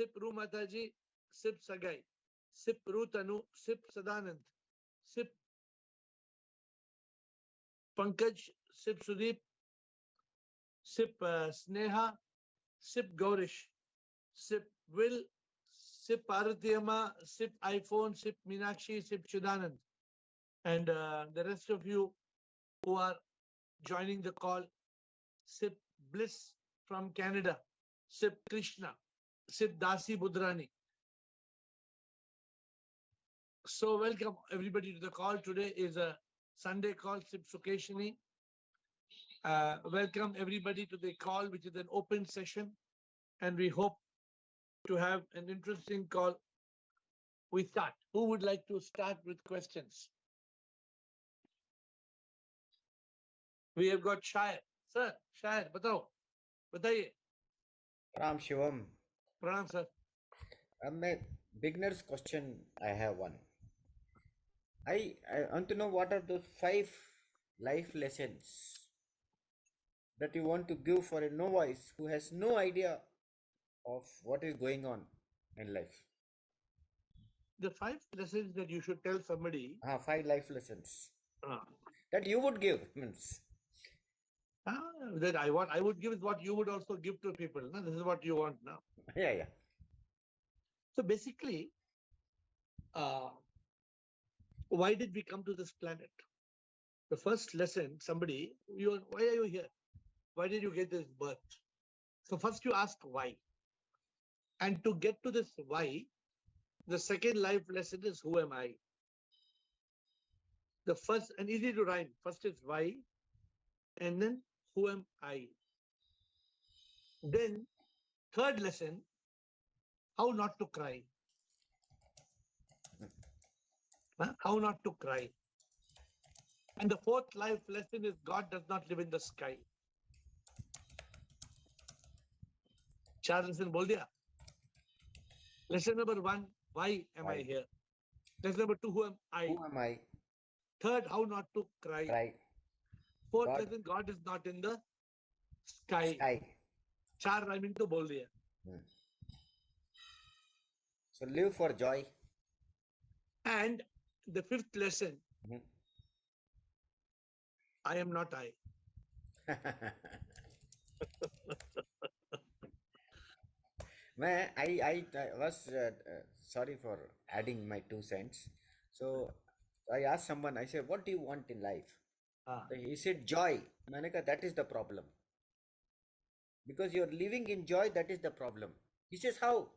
Sip Ru Mataji, Sip Sagai, Sip Rutanu, Sip Sadanand, Sip Pankaj, Sip Sudeep, Sip Sneha, Sip Gaurish, Sip Will, Sip Paratiyama, Sip iPhone, Sip Meenakshi, Sip Chidanand. And the rest of you who are joining the call, Sip Bliss from Canada, Sip Krishna, Sip Dasi Budrani. So welcome everybody to the call. Today is a Sunday call, Sip Sukeshini. Welcome everybody to the call, which is an open session, and we hope to have an interesting call. We start. Who would like to start with questions? We have got Shire. Sir, Shire, batao. Bataiye. Ram Shivam. Pranam, sir. My beginner's question, I have one. I want to know what are those 5 life lessons that you want to give for a novice who has no idea of what is going on in life. The 5 lessons that you should tell somebody. 5 life lessons that you would give means. That I would give is what you would also give to people. No? This is what you want now. Yeah. So basically, why did we come to this planet? The first lesson, somebody, why are you here? Why did you get this birth? So first you ask why. And to get to this why, the second life lesson is who am I? The first, and easy to rhyme, first is why, and then who am I? Then third lesson, how not to cry. How not to cry. And the fourth life lesson is God does not live in the sky. 4 lesson bol diya. Lesson number 1, why am I here? Lesson number 2, who am I? Who am I? Third, how not to cry. Right. Fourth lesson, God is not in the sky. 4 rhyming to bol diya. So live for joy. And the fifth lesson, I am not I. I was sorry for adding my 2 cents. So I asked someone, I said, what do you want in life? So he said, joy. Maneka, that is the problem. Because you're living in joy, that is the problem. He says, how?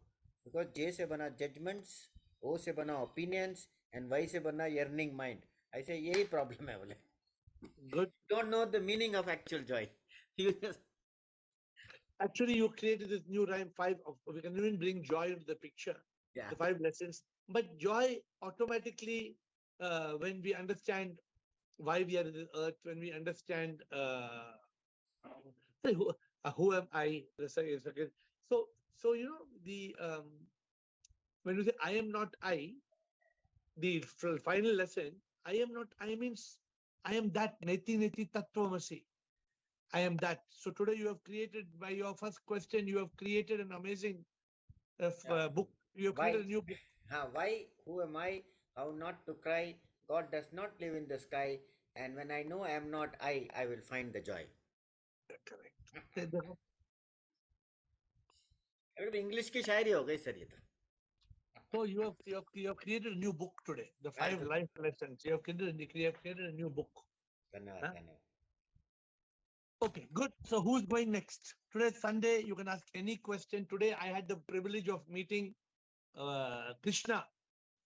Because J se bana judgments, O se bana opinions, and Y se bana yearning mind. I say, yehi problem hai bole. Good. Don't know the meaning of actual joy. Actually, you created this new rhyme, 5. We can even bring joy into the picture. Yeah. The 5 lessons. But joy automatically, when we understand why we are in this earth, when we understand who am I, so you know the when you say I am not I, the final lesson, I am not I means I am that neti neti tattvamasi. I am that. So today you have created, by your first question, you have created an amazing book. You have created a new book. Why? Who am I? How not to cry? God does not live in the sky. And when I know I am not I will find the joy. Correct. English की शायरी हो गई sir ये तो. So you have created a new book today. The 5 life lessons. You have created a new book. Okay, good. So who's going next? Today is Sunday. You can ask any question. Today I had the privilege of meeting Krishna.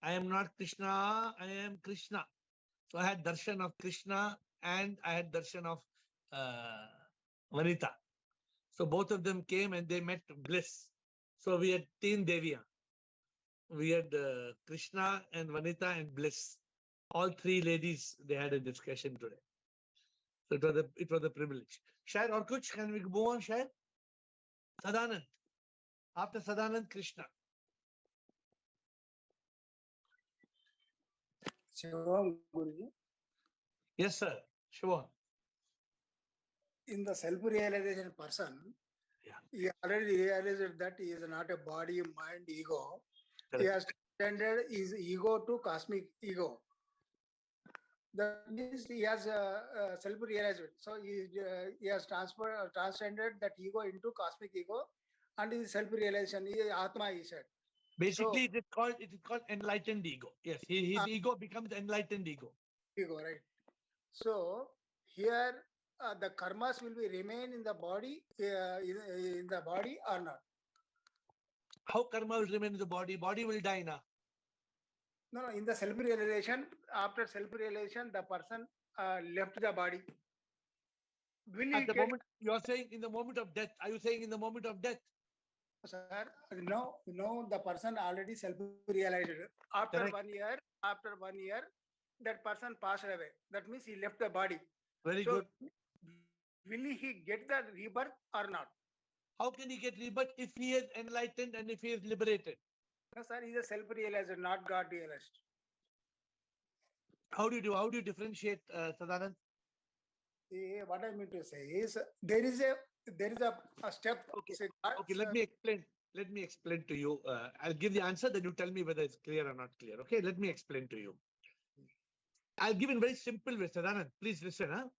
I am not Krishna. I am Krishna. So I had darshan of Krishna and I had darshan of Vanita. So both of them came and they met bliss. So we had 3 Deviya. We had Krishna and Vanita and bliss. All 3 ladies, they had a discussion today. So it was a privilege. Shayad or kuch, can we move on, Shayad? Sadanand. After Sadanand, Krishna. Shivam, Guruji. Yes, sir. Shivam. In the self-realization person, He already realized that he is not a body, mind, ego. He Correct. has extended his ego to cosmic ego. That means he has self-realized. So he has transcended that ego into cosmic ego, and his self-realization. He Atma, he said. Basically, it is called enlightened ego. Yes, his ego becomes enlightened ego. Ego, right? So here the karmas will be remain in the body, in the body or not? How karma will remain in the body? Body will die now. No, in the self-realization, after self-realization, the person left the body. Will he At the get, moment, you are saying in the moment of death. Are you saying in the moment of death? sir? No, the person already self-realized. After Correct. 1 year, that person passed away. That means he left the body. Very So, good. will he get the rebirth or not? How can he get rebirth if he is enlightened and if he is liberated? No, sir, he is a self-realized, not God realized. How do you differentiate, Sadanand? What I mean to say is there is a step. Okay. Say, Okay, let me explain. Let me explain to you. I'll give the answer, then you tell me whether it's clear or not clear. Okay, let me explain to you. I'll give in very simple way, Sadanand. Please listen. Huh?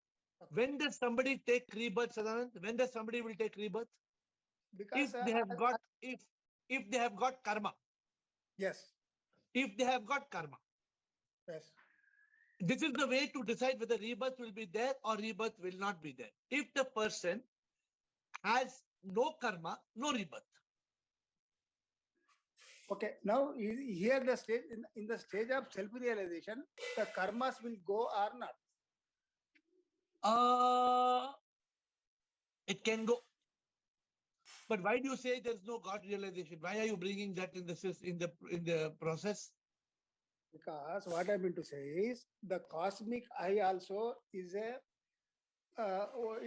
When does somebody take rebirth, Sadanand? When does somebody will take rebirth? because If they have got if they have got karma. yes, If they have got karma. yes. This is the way to decide whether rebirth will be there or rebirth will not be there. If the person has no karma, no rebirth. Okay, now here the stage in the stage of self-realization, the karmas will go or not. It can go. But why do you say there's no God realization? Why are you bringing that in the process? Because what I mean to say is the cosmic I also is a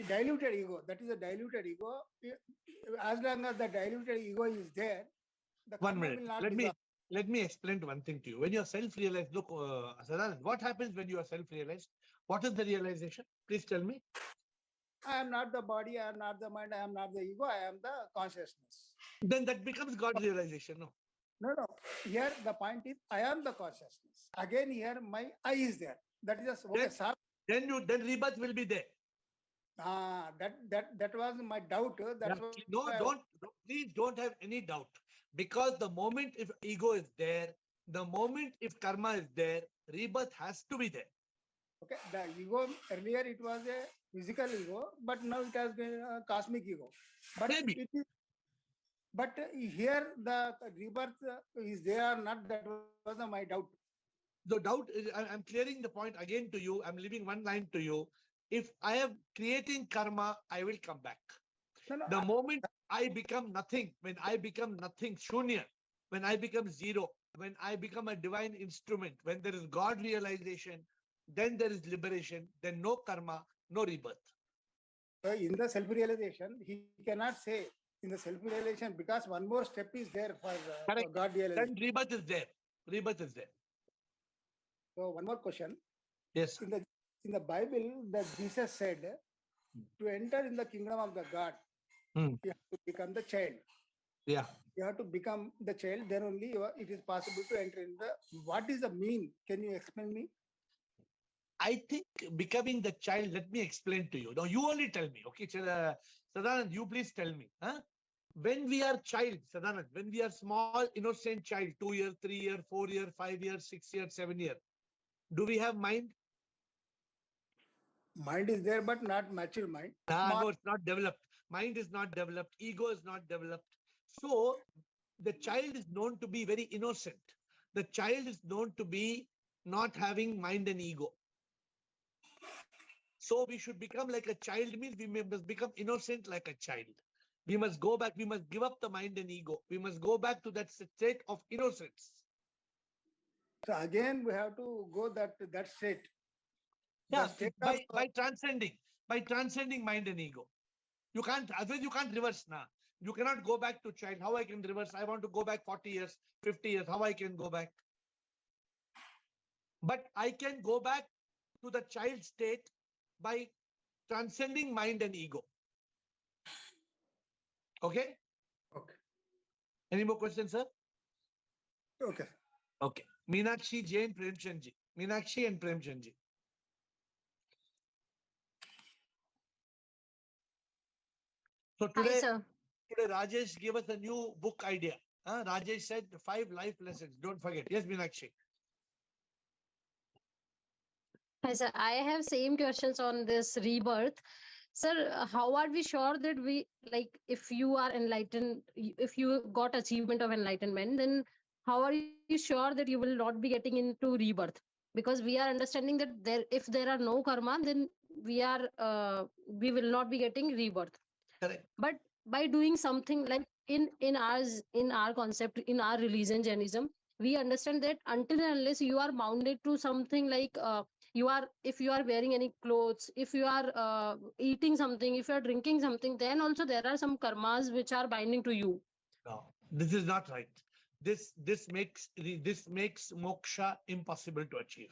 diluted ego. That is a diluted ego. As long as the diluted ego is there, the 1 karma minute. will not Let dissolve. me explain one thing to you. When you are self-realized, look, Sadanand, what happens when you are self-realized? What is the realization? Please tell me. I am not the body, I am not the mind, I am not the ego, I am the consciousness. Then that becomes God realization, no? No. Here the point is I am the consciousness. Again, here my I is there. That is just okay, sir. Then rebirth will be there. That was my doubt. That's why Please don't have any doubt. Because the moment if ego is there, the moment if karma is there, rebirth has to be there. Okay, the ego earlier it was a physical ego, but now it has been a cosmic ego. But Maybe. it is. But here the rebirth is there or not? That was my doubt. The doubt is, I'm clearing the point again to you. I'm leaving one line to you. If I am creating karma, I will come back. The moment I become nothing, when I become nothing, shunya, when I become zero, when I become a divine instrument, when there is God realization, then there is liberation, then no karma, no rebirth. In the self-realization, he cannot say in the self-realization because one more step is there for God realization. Then rebirth is there. Rebirth is there. So one more question. Yes. In the Bible, that Jesus said, to enter in the kingdom of the God, you have to become the child. Yeah. You have to become the child, then only it is possible to enter in the. What is the mean? Can you explain me? I think becoming the child, let me explain to you. Now, you only tell me. Okay, Sadanand, you please tell me. Huh? When we are child, Sadanand, when we are small, innocent child, 2 year, 3 year, 4 year, 5 year, 6 year, 7 year, do we have mind? Mind is there, but not mature mind. No, it's not developed. Mind is not developed. Ego is not developed. So the child is known to be very innocent. The child is known to be not having mind and ego. So we should become like a child means we must become innocent like a child. We must go back. We must give up the mind and ego. We must go back to that state of innocence. So again, we have to go that state. Yeah, by transcending mind and ego. You can't, otherwise you can't reverse now. You cannot go back to child. How I can reverse? I want to go back 40 years, 50 years. How I can go back? But I can go back to the child state by transcending mind and ego. Okay? Okay. Any more questions, sir? Okay. Okay. Meenakshi Jain Premchandji. Meenakshi and Premchandji. So Hi, today, sir. Rajesh gave us a new book idea. Rajesh said 5 life lessons. Don't forget. Yes, Meenakshi. Hi, sir. I have same questions on this rebirth. Sir, how are we sure that we, like, if you are enlightened, if you got achievement of enlightenment, then how are you sure that you will not be getting into rebirth? Because we are understanding that if there are no karma, then we will not be getting rebirth. Correct. But by doing something like in our concept, in our religion, Jainism, we understand that until and unless you are bounded to something like if you are wearing any clothes, if you are eating something, if you are drinking something, then also there are some karmas which are binding to you. No, this is not right. This makes moksha impossible to achieve.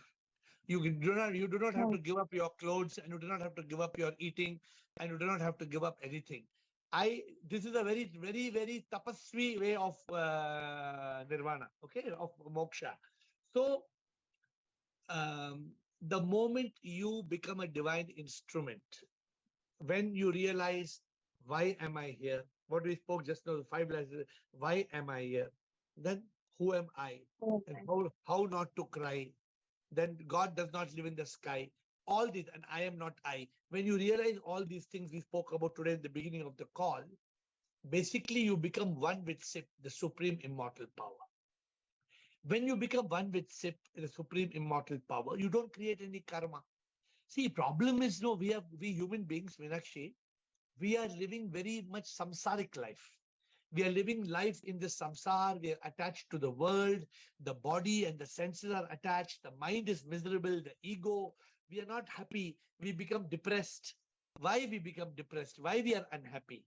You do not have to give up your clothes, and you do not have to give up your eating, and you do not have to give up anything. This is a very, very, very tapasvi way of nirvana, okay, of moksha. So the moment you become a divine instrument, when you realize, why am I here? What we spoke just now, the 5 lessons, why am I here? Then who am I? And how not to cry? Then God does not live in the sky. All these, and I am not I. When you realize all these things we spoke about today in the beginning of the call, basically you become one with Sip, the supreme immortal power. When you become one with Sip, the supreme immortal power, you don't create any karma. See, problem is, no, we human beings, Meenakshi, we are living very much samsaric life. We are living life in this samsar. We are attached to the world. The body and the senses are attached. The mind is miserable. The ego. We are not happy. We become depressed. Why we become depressed? Why we are unhappy?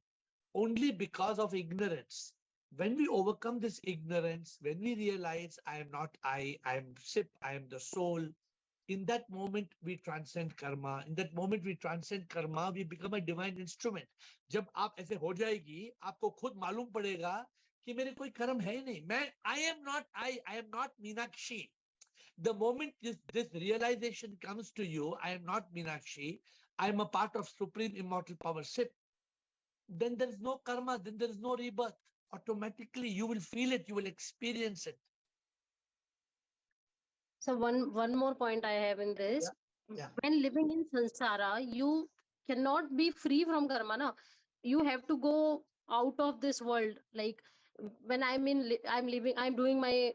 Only because of ignorance. When we overcome this ignorance, when we realize I am not I am Sip, I am the soul, in that moment we transcend karma. In that moment we transcend karma, we become a divine instrument. जब आप ऐसे हो जाएगी, आपको खुद मालूम पड़ेगा कि मेरे कोई कर्म है ही नहीं. मैं I am not I am not Meenakshi. The moment this realization comes to you, I am not Meenakshi, I am a part of supreme immortal power Sip, then there is no karma, then there is no rebirth. Automatically you will feel it, you will experience it. So one more point I have in this. Yeah. When living in samsara, you cannot be free from karma. Na? You have to go out of this world. Like when I'm living, I'm doing my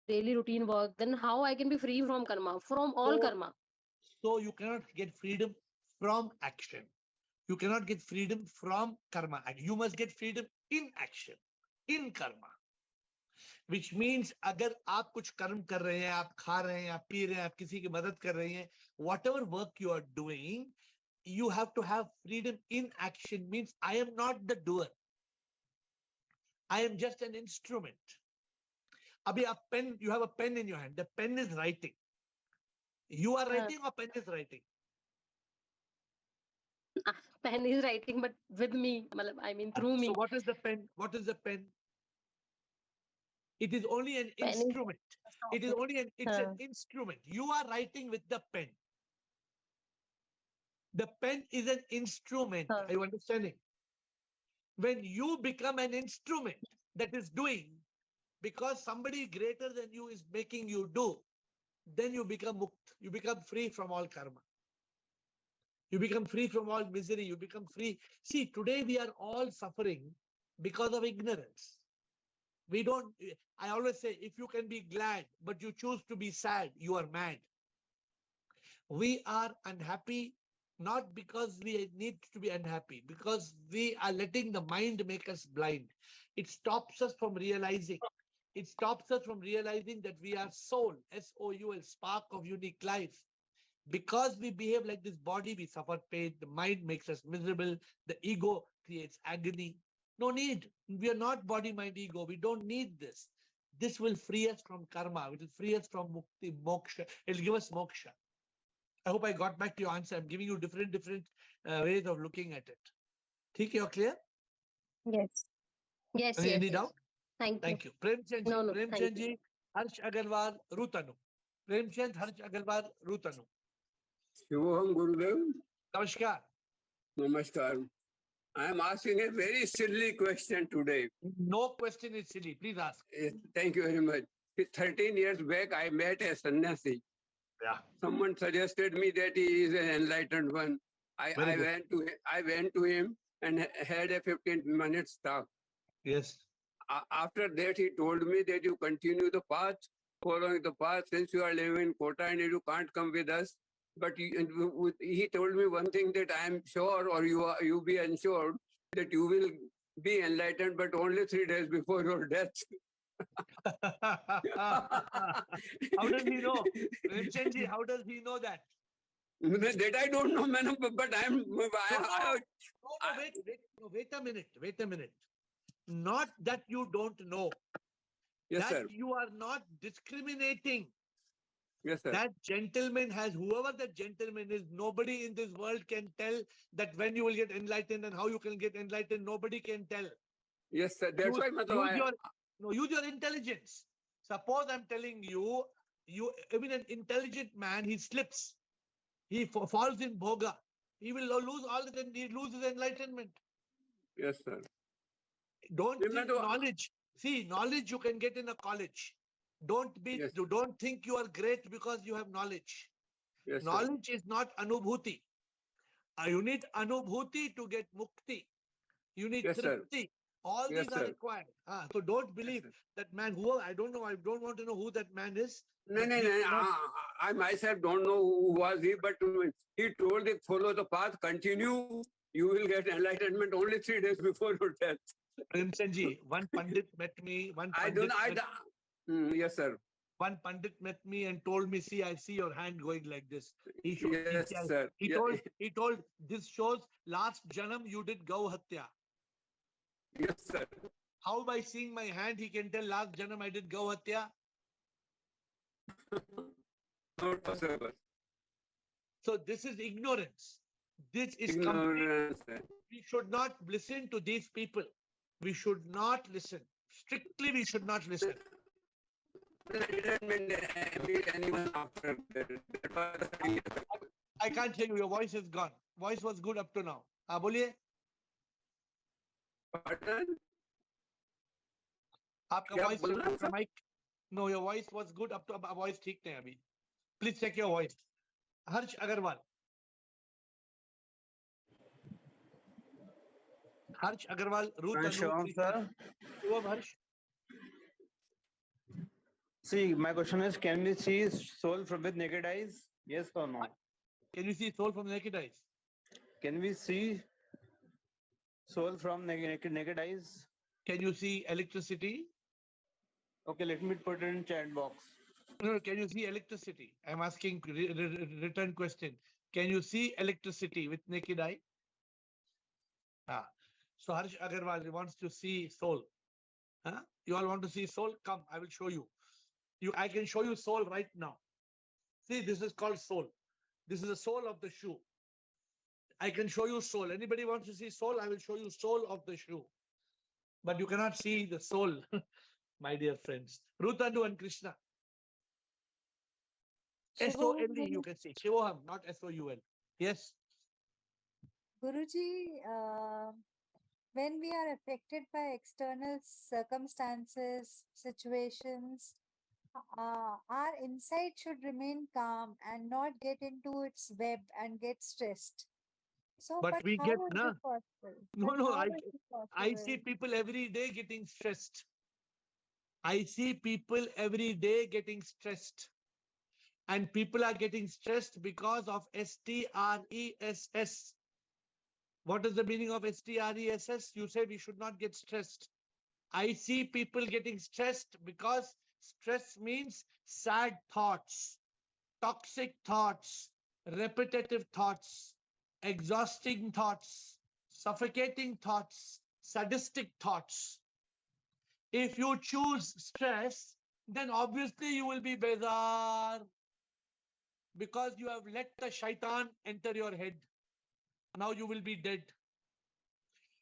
daily routine work. Then how I can be free from karma, from all karma? So you cannot get freedom from action. You cannot get freedom from karma. You must get freedom in action, in karma. Which means अगर आप कुछ कर्म कर रहे हैं, आप खा रहे हैं, आप पी रहे हैं, आप किसी की मदद कर रहे हैं, whatever work you are doing, you have to have freedom in action. Means I am not the doer. I am just an instrument. Abhi a pen, you have a pen in your hand. The pen is writing. You are writing or pen is writing? Pen is writing, but with me. I mean, through me. So what is the pen? What is the pen? It is only an Pen is instrument. It is only an instrument. You are writing with the pen. The pen is an instrument. Are you understanding? When you become an instrument that is doing, because somebody greater than you is making you do, then you become mukt. You become free from all karma. You become free from all misery. You become free. See, today we are all suffering because of ignorance. We don't, I always say, if you can be glad, but you choose to be sad, you are mad. We are unhappy, not because we need to be unhappy, because we are letting the mind make us blind. It stops us from realizing. It stops us from realizing that we are soul, S-O-U-L, spark of unique life. Because we behave like this body, we suffer pain. The mind makes us miserable. The ego creates agony. No need. We are not body, mind, ego. We don't need this. This will free us from karma. It will free us from mukti, moksha. It will give us moksha. I hope I got back to your answer. I'm giving you different ways of looking at it. Think you're clear? Yes. Yes, Any, yes, any yes. doubt? Thank you. Thank you. Premchand ji, No, no, thank Premchand you. ji, Harsh Agarwal, Rutanu. Premchand, Harsh Agarwal, Rutanu. Shivoham Gurudev, Namaskar. Namaskar. I am asking a very silly question today. No question is silly. Please ask. Thank you very much. 13 years back, I met a sannyasi. Yeah. Someone suggested me that he is an enlightened one. Very I good. went to him and had a 15 minutes talk. Yes. After that, he told me that you continue the path, following the path. Since you are living in Kota and you can't come with us, but he told me one thing, that I am sure, or you be ensured, that you will be enlightened, but only 3 days before your death. How does he know? Premchand ji, how does he know that? That I don't know, man, but I am. Wait a minute. Wait a minute. Not that you don't know. Yes, that sir. you are not discriminating. Yes, sir. That gentleman has, whoever that gentleman is, nobody in this world can tell that when you will get enlightened and how you can get enlightened. Nobody can tell. Yes, sir. That's why, Use your intelligence. Suppose I'm telling you, even an intelligent man, he slips. He falls in bhoga. He will lose he loses enlightenment. Yes, sir. Don't think knowledge. See, knowledge you can get in a college. Don't think you are great because you have knowledge. Yes, knowledge is not anubhuti. You need anubhuti to get mukti. You need tripti. All these are required. So don't believe that man. I don't know. I don't want to know who that man is. No. I myself don't know who was he, but he told it, follow the path, continue. You will get enlightenment only 3 days before your death. Premchand ji, one pandit met me. Yes, sir. One pandit met me and told me, see, I see your hand going like this. He told, this shows last janam you did gau hatya. Yes, sir. How by seeing my hand he can tell last janam I did gau hatya? Not possible. So this is ignorance. This is ignorance. We should not listen to these people. We should not listen. Strictly, we should not listen. I can't hear you. Your voice is gone. Voice was good up to now. Boliye. Pardon? Aapka voice, mic. No, your voice was good up to voice theek nahi abhi. Please check your voice. Harsh Agarwal. Harsh Agarwal, sir. Harsh. See, my question is, can we see soul from with naked eyes? Yes or no? Can you see soul from naked eyes? Can we see soul from naked eyes? Can you see electricity? Okay, let me put it in chat box. No, can you see electricity? I'm asking return question. Can you see electricity with naked eye? So Harsh Agarwal wants to see soul. You all want to see soul? Come, I will show you. I can show you soul right now. See, this is called soul. This is the sole of the shoe. I can show you soul. Anybody wants to see soul? I will show you sole of the shoe. But you cannot see the soul, my dear friends. Rutanu and Krishna. S-O-L-E, you can see. Shivoham, not S-O-U-L. Yes. Guruji, when we are affected by external circumstances, situations, our inside should remain calm and not get into its web and get stressed. So, but we how get is it possible? No, I see people every day getting stressed. I see people every day getting stressed. And people are getting stressed because of STRESS. What is the meaning of STRESS? You say we should not get stressed. I see people getting stressed because stress means sad thoughts, toxic thoughts, repetitive thoughts, exhausting thoughts, suffocating thoughts, sadistic thoughts. If you choose stress, then obviously you will be bezar because you have let the shaitan enter your head. Now you will be dead.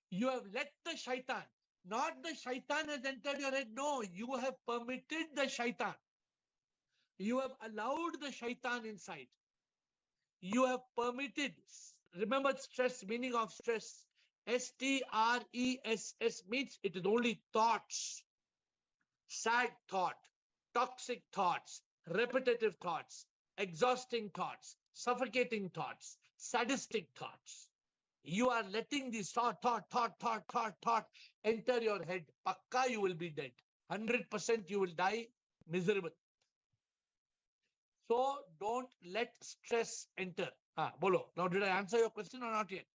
You have let the shaitan, not the shaitan has entered your head. No, you have permitted the shaitan. You have allowed the shaitan inside. You have permitted. Remember stress, meaning of stress. STRESS means it is only thoughts. Sad thought, toxic thoughts, repetitive thoughts, exhausting thoughts, suffocating thoughts, sadistic thoughts. You are letting this thought enter your head. Pakka, you will be dead. 100% you will die miserable. So don't let stress enter. Bolo. Now, did I answer your question or not yet?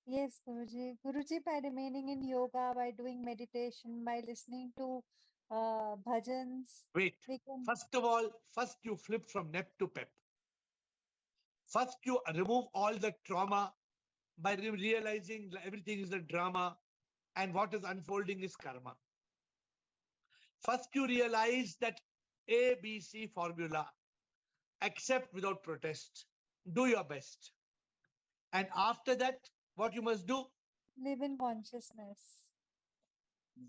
Yes, Guruji. Guruji, by remaining in yoga, by doing meditation, by listening to bhajans, Wait. we can. First of all, first you flip from nep to pep. First you remove all the trauma by realizing everything is a drama and what is unfolding is karma. First you realize that ABC formula, accept without protest, do your best. And after that, what you must do? Live in consciousness.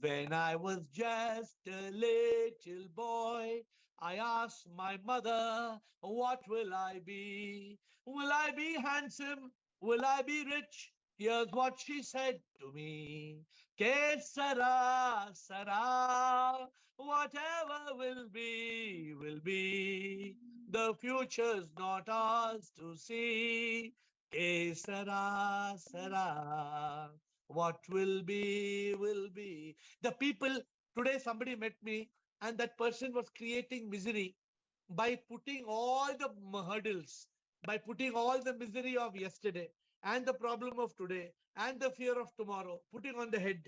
When I was just a little boy, I asked my mother, what will I be? Will I be handsome? Will I be rich? Here's what she said to me. Que sara, sara, whatever will be, will be. The future's not ours to see. Que sara, sara. What will be, will be. The people, today somebody met me and that person was creating misery by putting all the hurdles, by putting all the misery of yesterday and the problem of today and the fear of tomorrow, putting on the head.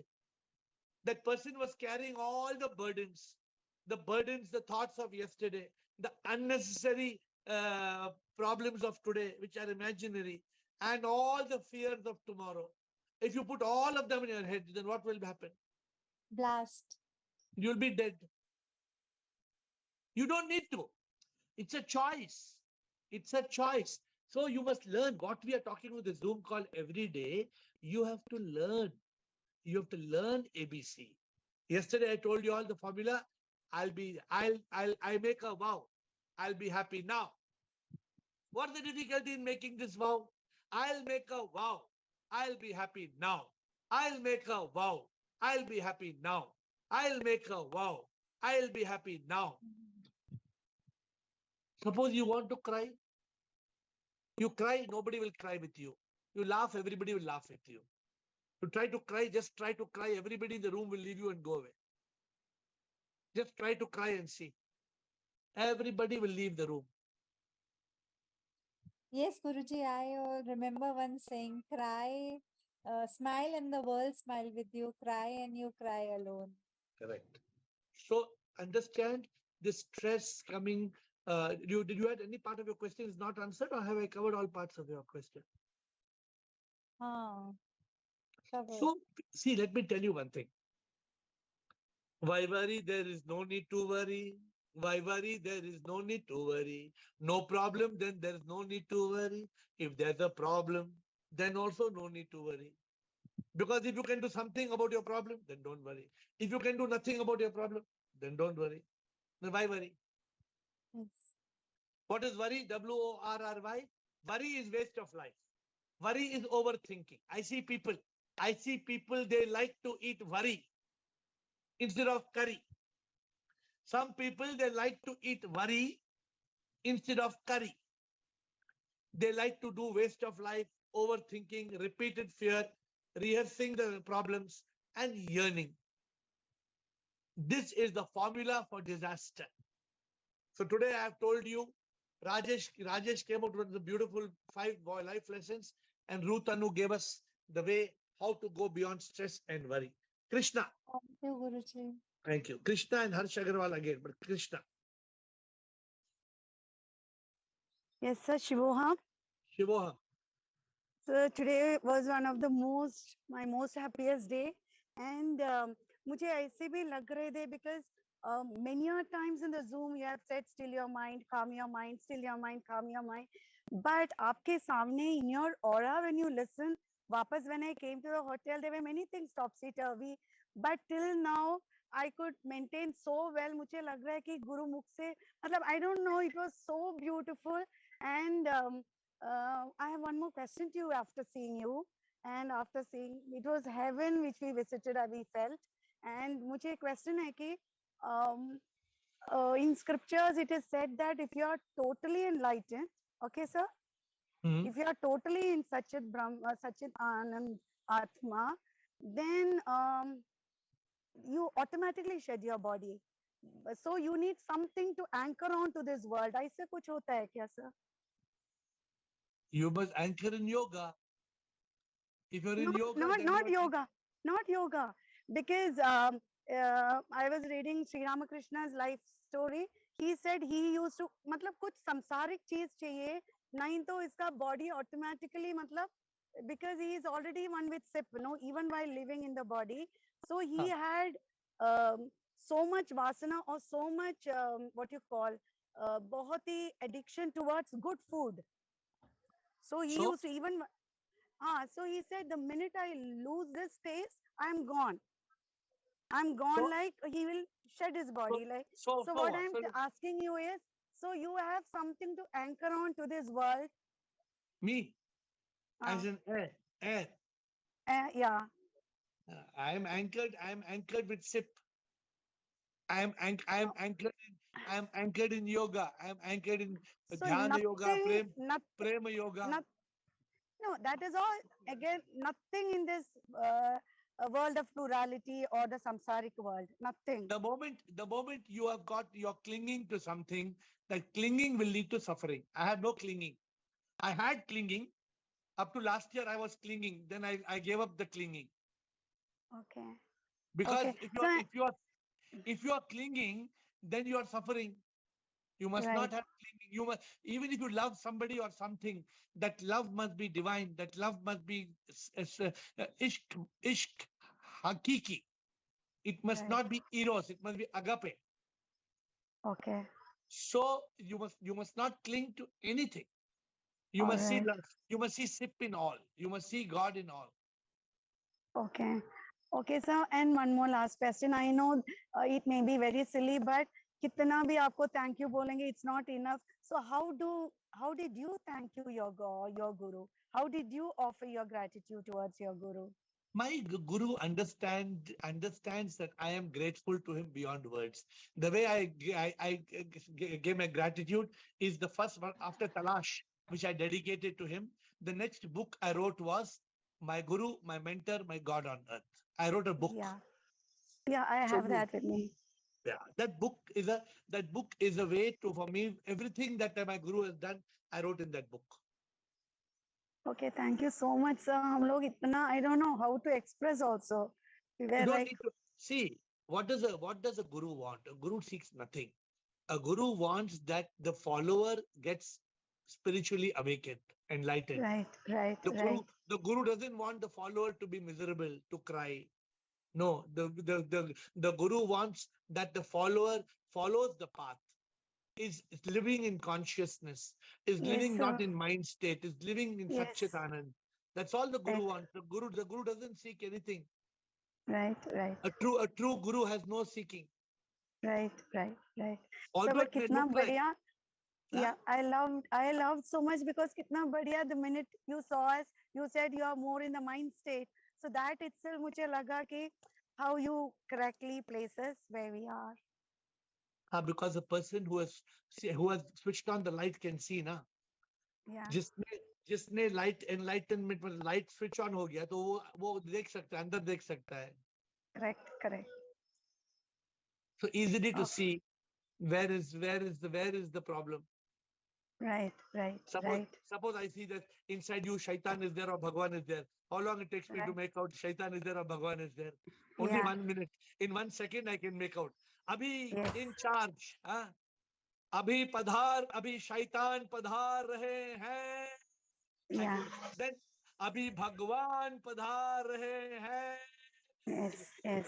That person was carrying all the burdens, the thoughts of yesterday, the unnecessary problems of today, which are imaginary, and all the fears of tomorrow. If you put all of them in your head, then what will happen? Blast. You'll be dead. You don't need to. It's a choice. It's a choice. So you must learn what we are talking with the Zoom call every day. You have to learn. You have to learn ABC. Yesterday I told you all the formula. I make a vow. I'll be happy now. What's the difficulty in making this vow? I'll make a vow. I'll be happy now. I'll make a vow. I'll be happy now. I'll make a vow. I'll be happy now. Suppose you want to cry. You cry, nobody will cry with you. You laugh, everybody will laugh with you. You try to cry, just try to cry. Everybody in the room will leave you and go away. Just try to cry and see. Everybody will leave the room. Yes, Guruji, I remember one saying, cry, smile and the world smile with you, cry and you cry alone. Correct. So understand the stress coming. Did you have any part of your question is not answered, or have I covered all parts of your question? Covered. So see, let me tell you one thing. Why worry? There is no need to worry. Why worry? There is no need to worry. No problem, then there is no need to worry. If there's a problem, then also no need to worry. Because if you can do something about your problem, then don't worry. If you can do nothing about your problem, then don't worry. Then why worry? Yes. What is worry? WORRY. Worry is waste of life. Worry is overthinking. I see people, they like to eat worry instead of curry. Some people, they like to eat worry instead of curry. They like to do waste of life, overthinking, repeated fear, rehearsing the problems, and yearning. This is the formula for disaster. So today I have told you, Rajesh came out with the beautiful 5 life lessons, and Ruth Anu gave us the way how to go beyond stress and worry. Krishna. Thank you, Guruji. Thank you. Krishna and Harsh Agarwal again, but Krishna. Yes, sir, Shivoham. Shivoham. So today was one of the my most happiest day, and मुझे ऐसे भी लग रहे थे because many a times in the Zoom you have said still your mind, calm your mind, still your mind, calm your mind. But आपके सामने in your aura when you listen, Vapas when I came to the hotel, there were many things topsy-turvy. But till now, I could maintain so well. मुझे लग रहा है कि गुरु मुख से, मतलब I don't know, it was so beautiful. And I have one more question to you after seeing you. And after seeing, it was heaven which we visited, we felt. And मुझे एक question है कि in scriptures it is said that if you are totally enlightened, okay, sir, if you are totally in such a Brahma, such an Anand Atma, then you automatically shed your body. So you need something to anchor on to this world. ऐसे कुछ होता है क्या, sir? You must anchor in yoga. If you're in yoga, not then not yoga, not yoga, because I was reading Sri Ramakrishna's life story. He said he used to, मतलब कुछ संसारिक चीज चाहिए, नहीं तो इसका body automatically, मतलब because he is already one with SIP, even while living in the body. So he had so much vasana or so much what you call बहुत ही addiction towards good food. So he used to even so he said, the minute I lose this taste, I'm gone. I'm gone, like he will shed his body. So what I'm asking you is, so you have something to anchor on to this world? Me? As in air. Yeah. I am anchored with SIP. I am anchored in yoga. I am anchored in Dhyana yoga, Prema yoga. No, that is all. Again, nothing in this world of plurality or the samsaric world. Nothing. The moment you're clinging to something, that clinging will lead to suffering. I have no clinging. I had clinging. Up to last year, I was clinging. Then I gave up the clinging. Okay. Because if you are clinging, then you are suffering. You must not have clinging. You must, even if you love somebody or something, that love must be divine. That love must be ishq, hakiki. It must not be eros. It must be agape. Okay. So you must not cling to anything. You must see love. You must see SIP in all. You must see God in all. Okay. Okay, sir. And one more last question. I know it may be very silly, but कितना भी आपको thank you बोलेंगे, it's not enough. So how did you thank your guru? How did you offer your gratitude towards your guru? My guru understands that I am grateful to him beyond words. The way I gave my gratitude is the first one after Talash, which I dedicated to him. The next book I wrote was My Guru, My Mentor, My God on Earth. I wrote a book. Yeah, I have that with me. Yeah, that book is a way to, for me, everything that my guru has done, I wrote in that book. Okay, thank you so much, sir. हम लोग इतना, I don't know how to express also. We were like, see, what does a guru want? A guru seeks nothing. A guru wants that the follower gets spiritually awakened, enlightened. Right. The guru doesn't want the follower to be miserable, to cry. No, the guru wants that the follower follows the path, is living in consciousness, is living not in mind state, is living in Satchit Anand. That's all the guru wants. The guru doesn't seek anything. Right. A true guru has no seeking. Right. Although so, kitna badhiya. Yeah, I loved so much because kitna badhiya, the minute you saw us, you said you are more in the mind state. So that itself मुझे लगा कि how you correctly place us where we are. Because a person who has switched on the light can see, na. Yeah. जिसने light enlightenment में light switch on हो गया तो वो देख सकता है, अंदर देख सकता है. Correct. So easily to see where is the problem. Right. Suppose I see that inside you Shaitan is there or Bhagwan is there. How long it takes me to make out Shaitan is there or Bhagwan is there? Only 1 minute. In 1 second I can make out. Abhi in charge. Abhi Shaitan padhar rahe hain. Yeah. Then Abhi Bhagwan padhar rahe hain. Yes. In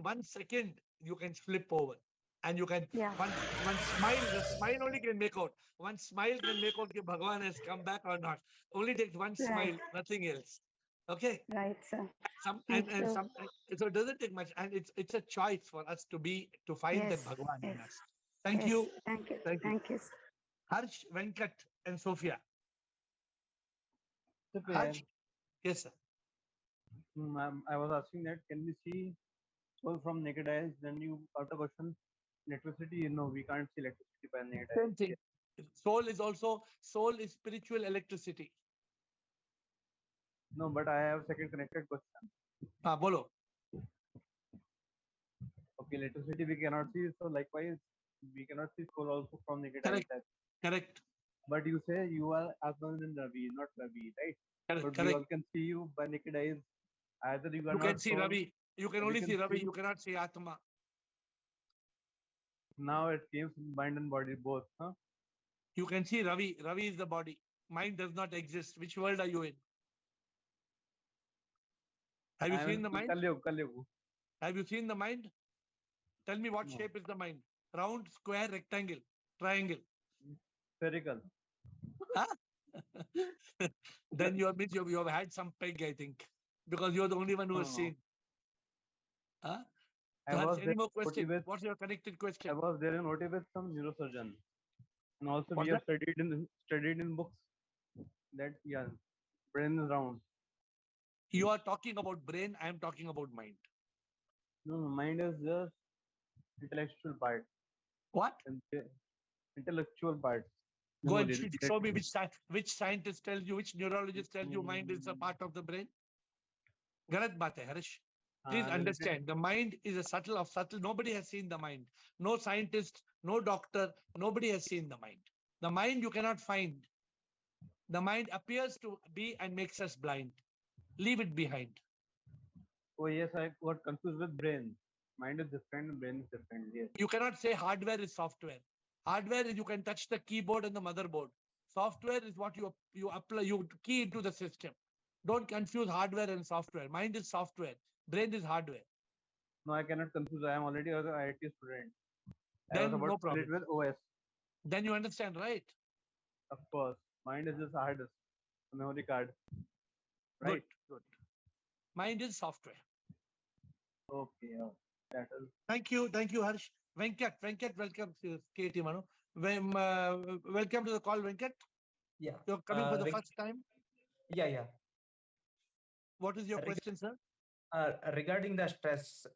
1 second you can flip over. And you can one smile, the smile only can make out. One smile can make out if Bhagwan has come back or not. Only takes one smile, nothing else. Okay. Right, sir. Some Thank and you. some so it doesn't take much, and it's a choice for us to find Yes, that Bhagwan in yes, us. Thank yes. you. Thank you. Thank you. Thank you, sir. Harsh, Venkat, and Sophia. So, Harsh, yes, sir. I was asking that can we see soul from naked eyes? Then you got a question. Electricity, no, we can't see electricity by naked eyes. Same thing. Soul is spiritual electricity. No, but I have second connected question. Bolo. Okay, electricity we cannot see, so likewise we cannot see soul also from naked Correct. eyes. Correct. But you say you are Atman and Ravi, not Ravi, right? Correct. But we Correct. all can see you by naked eyes. Either you are You not can see soul, Ravi. You can or only you see can Ravi. see- You cannot see Atma. Now it came mind and body both, huh? You can see Ravi. Ravi is the body. Mind does not exist. Which world are you in? Have you I am seen the mind? Kalyug. Have you seen the mind? Tell me what No. shape is the mind? Round, square, rectangle, triangle. Spherical. Huh? Then you have had some peg, I think, because you're the only one who has seen. Huh? I was Any more there question? with, What's your connected question? I was there in OT with some neurosurgeon, and also What's we have studied in books that brain is round. You are talking about brain. I am talking about mind. No, mind is just intellectual part. What? Intellectual part. Go and Memory, show me which scientist tells you, which neurologist tells you mind is a part of the brain. Galat baat hai, Harish. Please understand, the mind is a subtle. Nobody has seen the mind. No scientist, no doctor, nobody has seen the mind. The mind you cannot find. The mind appears to be and makes us blind. Leave it behind. Oh yes, I got confused with brain. Mind is different, brain is different. Yes. You cannot say hardware is software. Hardware is you can touch the keyboard and the motherboard. Software is what you apply, you key into the system. Don't confuse hardware and software. Mind is software. Brain is hardware. No, I cannot confuse. I am already an IIT student. I was Then about no to split problem. with OS. Then you understand, right? Of course. Mind is just hard disk, memory card. Right? Good. Mind is software. Okay. That is. Thank you, Harsh. Venkat, welcome to KT Manu. Welcome to the call, Venkat. Yeah. You're coming for the first time. Yeah. What is your question, sir? Regarding the stress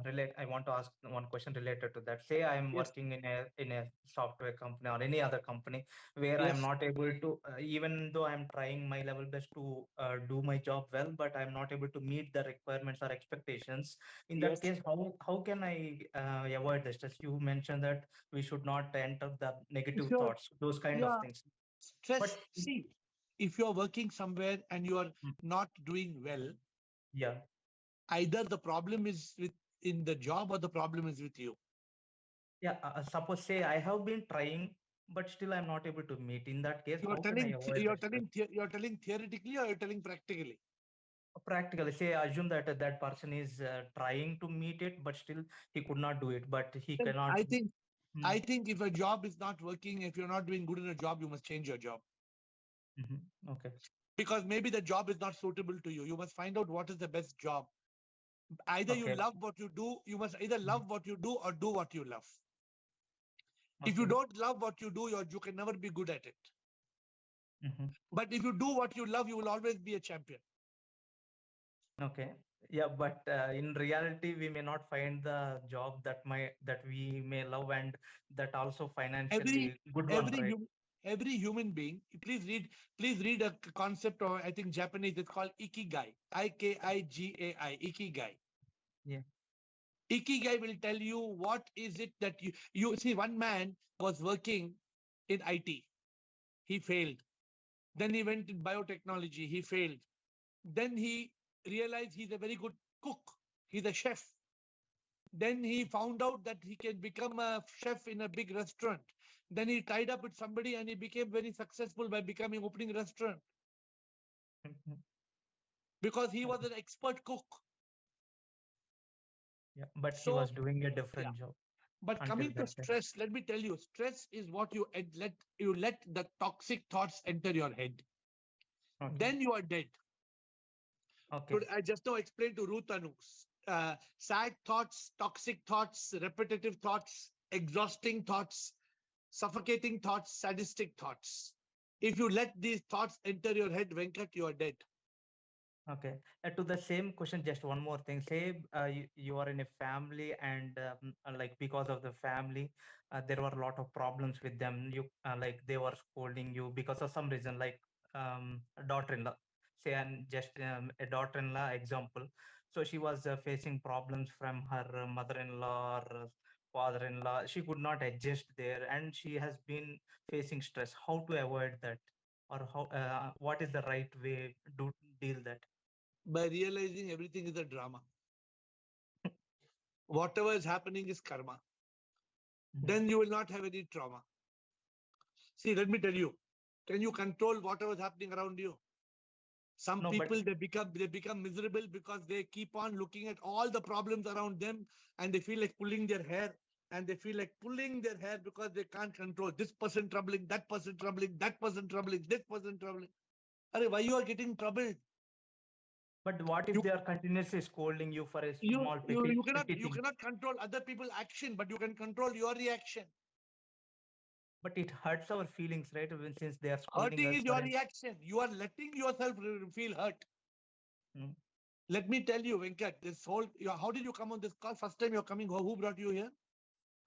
relate, I want to ask one question related to that. Say I am working in a software company or any other company where I am not able to, even though I am trying my level best to do my job well, but I am not able to meet the requirements or expectations. In that case, how can I avoid the stress? You mentioned that we should not enter the negative thoughts, those kind of things. Stress. But see, if you are working somewhere and you are not doing well, either the problem is in the job or the problem is with you. Suppose say I have been trying, but still I'm not able to meet. In that case, you're telling theoretically or you're telling practically? Practically, say assume that that person is trying to meet it, but still he could not do it. But he cannot. I think if a job is not working, if you're not doing good in a job, you must change your job. Okay. Because maybe the job is not suitable to you. You must find out what is the best job. Either you love what you do, you must either love what you do or do what you love. If you don't love what you do, you can never be good at it. But if you do what you love, you will always be a champion. Okay. Yeah, but in reality, we may not find the job that we may love, and that also financially good one, right? Every human being, please read a concept, or I think Japanese, it's called ikigai. Ikigai. Ikigai. Yeah. Ikigai will tell you what is it that you see. One man was working in IT. He failed. Then he went in biotechnology. He failed. Then he realized he's a very good cook. He's a chef. Then he found out that he can become a chef in a big restaurant. Then he tied up with somebody and he became very successful by opening a restaurant. Because he was an expert cook. Yeah, but he was doing a different job. But coming to stress, let me tell you, stress is what you let the toxic thoughts enter your head. Then you are dead. Okay. I just now explained to Ruth Anu. Sad thoughts, toxic thoughts, repetitive thoughts, exhausting thoughts, suffocating thoughts, sadistic thoughts. If you let these thoughts enter your head, Venkat, you are dead. Okay. To the same question, just one more thing. Say you are in a family and like because of the family, there were a lot of problems with them. You like they were scolding you because of some reason, like a daughter-in-law. Say and just a daughter-in-law example. So she was facing problems from her mother-in-law or father-in-law. She could not adjust there, and she has been facing stress. How to avoid that, or how? What is the right way to deal that? By realizing everything is a drama. Whatever is happening is karma. Then you will not have any trauma. See, let me tell you, can you control whatever is happening around you? Some people, they become miserable because they keep on looking at all the problems around them and they feel like pulling their hair, and they feel like pulling their hair because they can't control this person troubling, that person troubling, that person troubling, this person troubling. Why you are getting troubled? But what if they are continuously scolding you for a small You thing? cannot control other people's action, but you can control your reaction. But it hurts our feelings, right? Since they are scolding Hurting us is your reaction. You are letting yourself feel hurt. Let me tell you, Venkat, how did you come on this call? First time you're coming, who brought you here?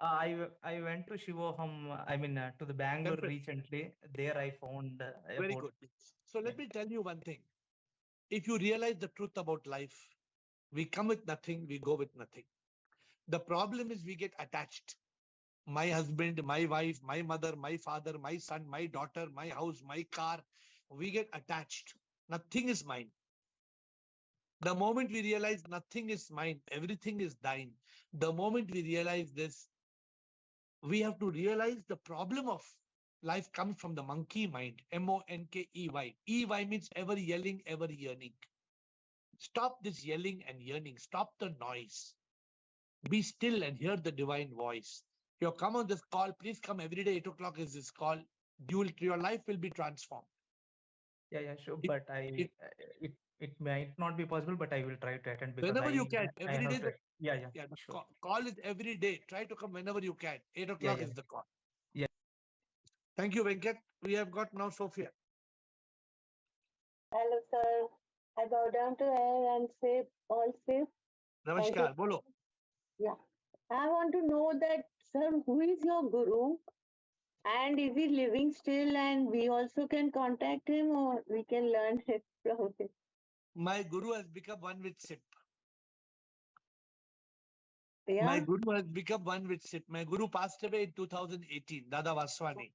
I went to Shivoham, I mean, to the Bangalore recently. There I found Very good. So let me tell you one thing. If you realize the truth about life, we come with nothing, we go with nothing. The problem is we get attached. My husband, my wife, my mother, my father, my son, my daughter, my house, my car. We get attached. Nothing is mine. The moment we realize nothing is mine, everything is thine. The moment we realize this, we have to realize the problem of life comes from the monkey mind, Monkey. EY means ever yelling, ever yearning. Stop this yelling and yearning. Stop the noise. Be still and hear the divine voice. You come on this call, please come every day. 8 o'clock is this call. Your life will be transformed. Yeah, sure. But it might not be possible, but I will try to attend because whenever you can. Every day. Yeah. The sure. call is every day. Try to come whenever you can. 8 o'clock is the call. Yeah. Thank you, Venkat. We have got now Sophia. Hello, sir. I bow down to AiR and say all safe. Namaskar. Bolo. Yeah. I want to know that, sir, who is your guru? And is he living still and we also can contact him or we can learn it from him? My guru has become one with SIP. Yeah. My guru has become one with SIP. My guru passed away in 2018, Dada Vaswani.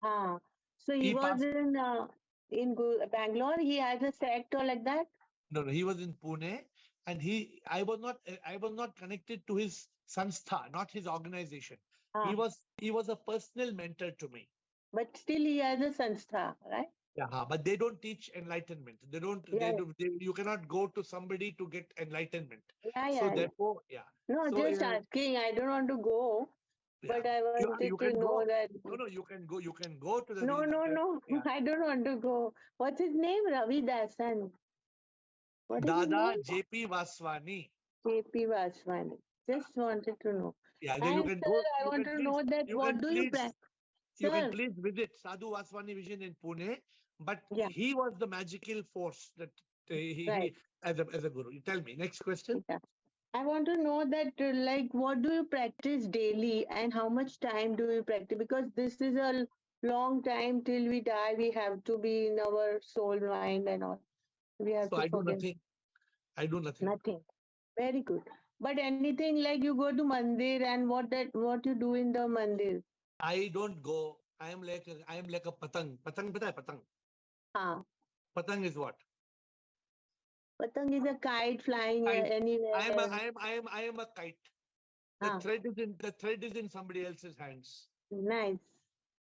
So he was in Bangalore. He has a sect or like that? No, he was in Pune, and I was not connected to his sanstha, not his organization. He was a personal mentor to me. But still he has a sanstha, right? Yeah, but they don't teach enlightenment. They don't. You cannot go to somebody to get enlightenment. So therefore, No, just asking. I don't want to go. But I wanted to know that. No, you can go. You can go to the. No. Yeah. I don't want to go. What's his name? Ravi Dasan. What is Dada JP Vaswani. JP Vaswani. Just wanted to know. Yeah, and you can sir, go. I want to know that what do you practice? You can please visit Sadhu Vaswani Vision in Pune, but he was the magical force that he as a guru. You tell me. Next question. Yeah. I want to know that, like, what do you practice daily and how much time do you practice? Because this is a long time till we die. We have to be in our soul, mind, and all. We have to I do nothing. I do nothing. Nothing. Very good. But anything like you go to mandir and what you do in the mandir? I don't go. I am like a patang. Patang, pata hai patang. Patang is what? Patang is a kite flying anywhere. I am a kite. The thread is in somebody else's hands. Nice.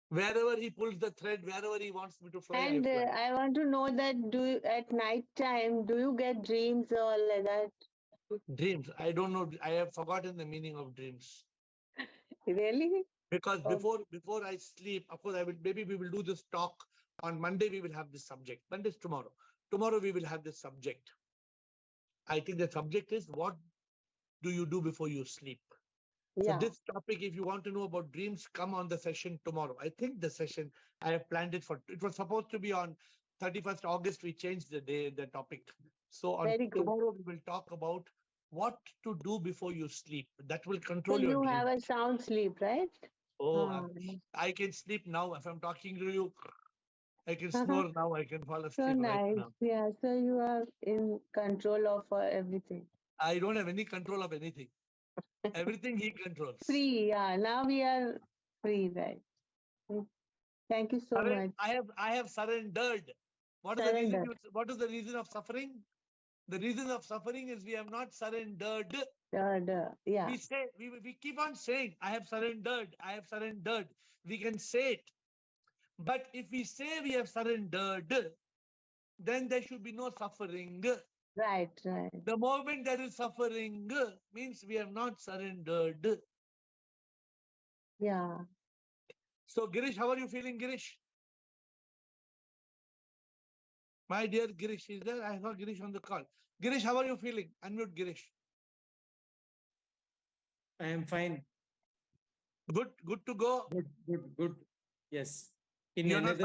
Wherever he pulls the thread, wherever he wants me to fly, and I fly. I want to know that at night time do you get dreams or like that? Dreams. I don't know. I have forgotten the meaning of dreams. Really? Because before I sleep, of course, maybe we will do this talk on Monday. We will have this subject. Monday is tomorrow. Tomorrow we will have this subject. I think the subject is what do you do before you sleep? So Yeah, this topic, if you want to know about dreams, come on the session tomorrow. I think the session, I have planned it for, it was supposed to be on 31st August. We changed the day, the topic. So on very good. tomorrow, we will talk about what to do before you sleep. That will So control your you have dreams. a sound sleep, right? Oh, Ah. I can sleep now. If I'm talking to you, I can snore now. I can fall So asleep right nice. now. Yeah, so you are in control of everything. I don't have any control of anything. Everything he controls. Free, yeah. Now we are free, right? Mm. Thank you so much. I have surrendered. What is the reason? Surrender. What is the reason of suffering? The reason of suffering is we have not surrendered. Yeah. We say we keep on saying, I have surrendered, I have surrendered. We can say it. But if we say we have surrendered, then there should be no suffering. Right. The moment there is suffering means we have not surrendered. Yeah. So Girish, how are you feeling, Girish? My dear Girish, is there? I saw Girish on the call. Girish, how are you feeling? Unmute Girish. I am fine. Good to go. Good. Yes. You're not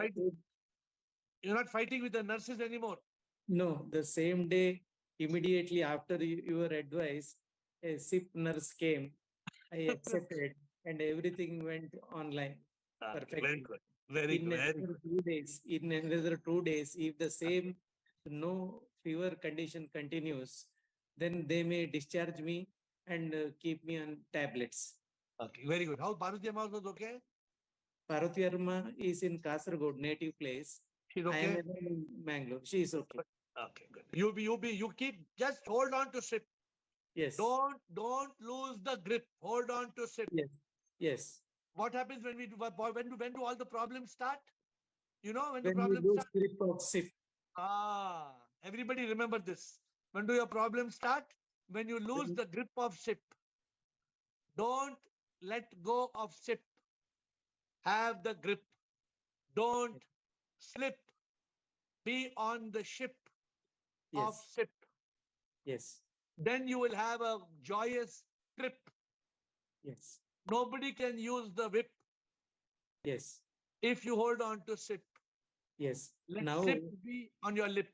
fighting with the nurses anymore. No, the same day, immediately after your advice, a SIP nurse came. I accepted, and everything went online perfectly. Very good. Very in good. another 2 days, in another 2 days, if the same no fever condition continues, then they may discharge me and keep me on tablets. Okay, very good. How Parvati Amma was okay? Parvati Amma is in Kasaragod, native place. She's I am okay. in Mangalore. She is okay. Okay, good. You keep, just hold on to SIP. Yes. Don't lose the grip. Hold on to SIP. Yes. What happens when do all the problems start? You know when the problems you start? lose grip of SIP. Everybody remember this. When do your problems start? When you lose the grip of SIP. Don't let go of SIP. Have the grip. Don't slip. Be on the ship of SIP. Yes. Then you will have a joyous trip. Yes. Nobody can use the whip. Yes. If you hold on to SIP. Yes. Let SIP be on your lip.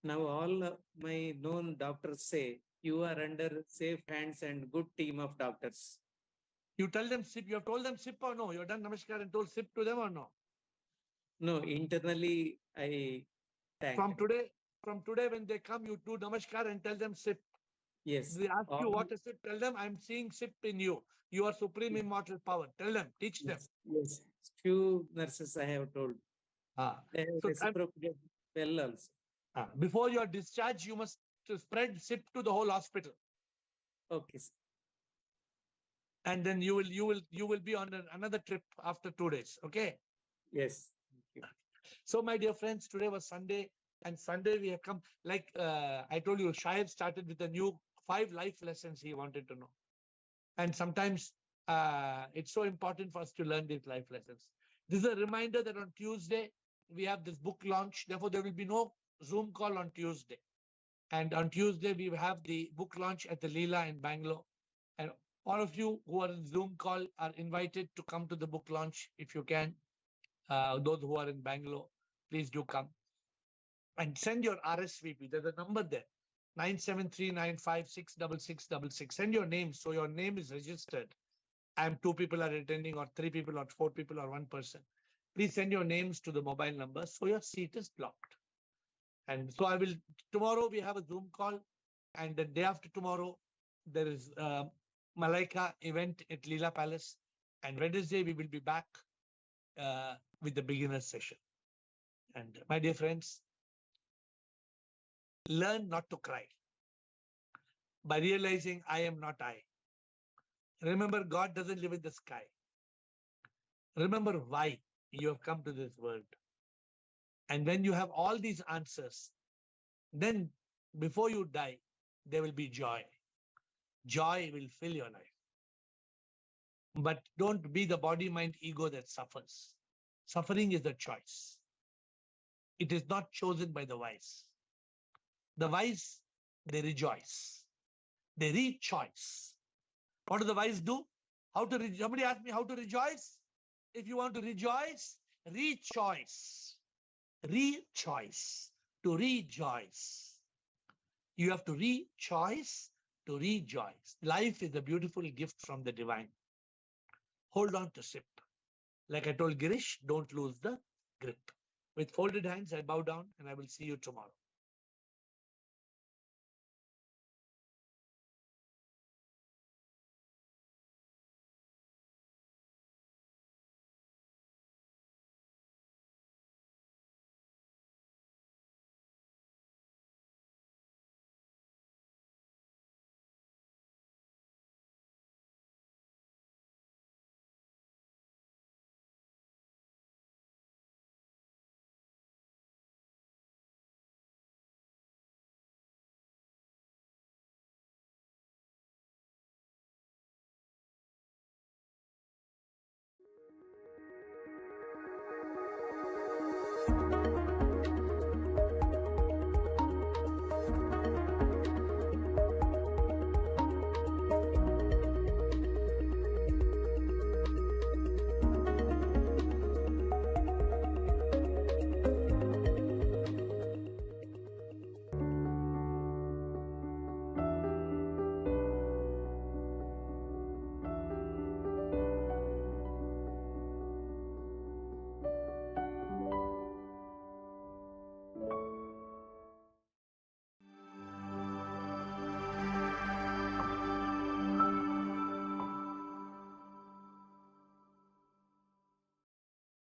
Now all my known doctors say you are under safe hands and good team of doctors. You tell them SIP. You have told them SIP or no? You have done Namaskar and told SIP to them or no? No, internally I thank. From today when they come, you do Namaskar and tell them SIP. Yes. They ask you what is SIP. Tell them I'm seeing SIP in you. You are supreme immortal power. Tell them. Teach them. Yes. Few nurses I have told. They have reciprocated well also. Before your discharge, you must spread SIP to the whole hospital. Okay. And then you will be on another trip after 2 days. Okay. Yes. So my dear friends, today was Sunday, and Sunday we have come. Like I told you, Shahid started with a new 5 life lessons he wanted to know, and sometimes it's so important for us to learn these life lessons. This is a reminder that on Tuesday we have this book launch. Therefore, there will be no Zoom call on Tuesday. And on Tuesday, we have the book launch at the Leela in Bangalore. And all of you who are in Zoom call are invited to come to the book launch if you can. Those who are in Bangalore, please do come. And send your RSVP. There's a number there. 9739566666. Send your name so your name is registered. And 2 people are attending, or 3 people, or 4 people, or 1 person. Please send your names to the mobile number so your seat is blocked. And so tomorrow we have a Zoom call, and the day after tomorrow, there is a Malaika event at Leela Palace. And Wednesday, we will be back with the beginner session. And my dear friends, learn not to cry by realizing I am not I. Remember, God doesn't live in the sky. Remember why you have come to this world. And when you have all these answers, then before you die, there will be joy. Joy will fill your life. But don't be the body, mind, ego that suffers. Suffering is a choice. It is not chosen by the wise. The wise They rejoice. They rejoice. What do the wise do? Somebody asked me how to rejoice. If you want to rejoice, rejoice. Rejoice. To rejoice. You have to rejoice to rejoice. Life is a beautiful gift from the divine. Hold on to SIP. Like I told Girish, don't lose the grip. With folded hands, I bow down and I will see you tomorrow.